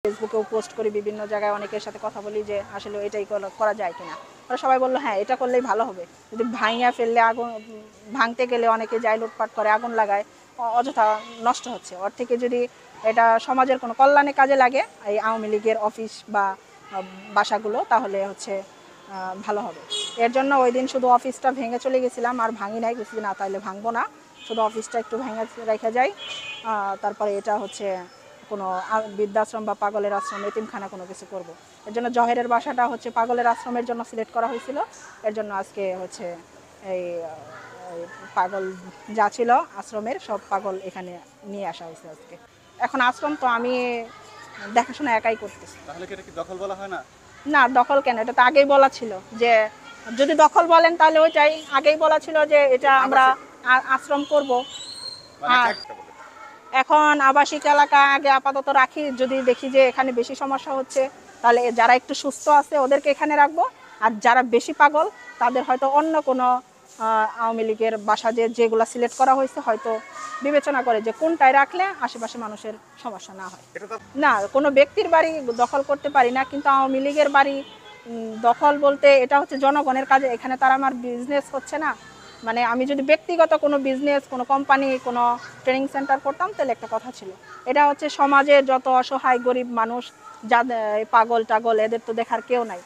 ফেসবুকেও পোস্ট করি, বিভিন্ন জায়গায় অনেকের সাথে কথা বলি যে আসলে এটাই করা যায় কিনা। ওরা সবাই বললো হ্যাঁ এটা করলেই ভালো হবে। যদি ভাঙিয়া ফেললে আগুন, ভাঙতে গেলে অনেকে যায় লুটপাট করে, আগুন লাগায়, অযথা নষ্ট হচ্ছে। ওর থেকে যদি এটা সমাজের কোনো কল্যাণে কাজে লাগে, এই আওয়ামী লীগের অফিস বা বাসাগুলো, তাহলে হচ্ছে ভালো হবে। এর জন্য ওই দিন শুধু অফিসটা ভেঙে চলে গেছিলাম, আর ভাঙি নাই, কিছু না তাইলে ভাঙবো না, শুধু অফিসটা একটু ভেঙে রেখে যাই। তারপরে এটা হচ্ছে কোনো বৃদ্ধাশ্রম বা পাগলের আশ্রম, এতিমখানা কোনো কিছু করব। এর জন্য জহেরের বাসাটা হচ্ছে পাগলের আশ্রমের জন্য সিলেক্ট করা হয়েছিল। এর জন্য আজকে হচ্ছে এই পাগল যা ছিল আশ্রমের সব পাগল এখানে নিয়ে আসা হয়েছে আজকে। এখন আশ্রম তো আমি দেখাশোনা একাই করতেছি। তাহলে কি এটা কি দখল বলা হয় না? না, দখল কেন, এটা তো আগেই বলা ছিল যে যদি দখল বলেন তাহলে ওইটাই আগেই বলা ছিল যে এটা আমরা আশ্রম করব। আর এখন আবাসিক এলাকা আগে আপাতত রাখি, যদি দেখি যে এখানে বেশি সমস্যা হচ্ছে তাহলে যারা একটু সুস্থ আছে ওদেরকে এখানে রাখবো, আর যারা বেশি পাগল তাদের হয়তো অন্য কোনো আওয়ামী লীগের বাসা যেগুলো সিলেক্ট করা হয়েছে হয়তো বিবেচনা করে যে কোনটায় রাখলে আশেপাশে মানুষের সমস্যা না হয়। না, কোনো ব্যক্তির বাড়ি দখল করতে পারি না, কিন্তু আওয়ামী লীগের বাড়ি দখল বলতে এটা হচ্ছে জনগণের কাজে, এখানে তারা আমার বিজনেস হচ্ছে না। মানে আমি যদি ব্যক্তিগত কোনো বিজনেস, কোনো কোম্পানি, কোনো ট্রেনিং সেন্টার করতাম তাহলে একটা কথা ছিল। এটা হচ্ছে সমাজের যত অসহায় গরিব মানুষ, যাদের পাগল টাগল, এদের তো দেখার কেউ নাই।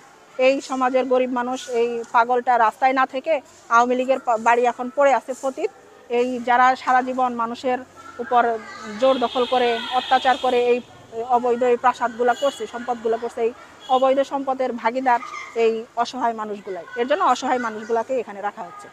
এই সমাজের গরিব মানুষ, এই পাগলটা রাস্তায় না থেকে আওয়ামী লীগের বাড়ি এখন পড়ে আছে পতিত। এই যারা সারা জীবন মানুষের উপর জোর দখল করে অত্যাচার করে এই অবৈধ এই প্রাসাদগুলো করছে, সম্পদগুলো করছে, এই অবৈধ সম্পদের ভাগিদার এই অসহায় মানুষগুলাই। এর জন্য অসহায় মানুষগুলাকে এখানে রাখা হচ্ছে।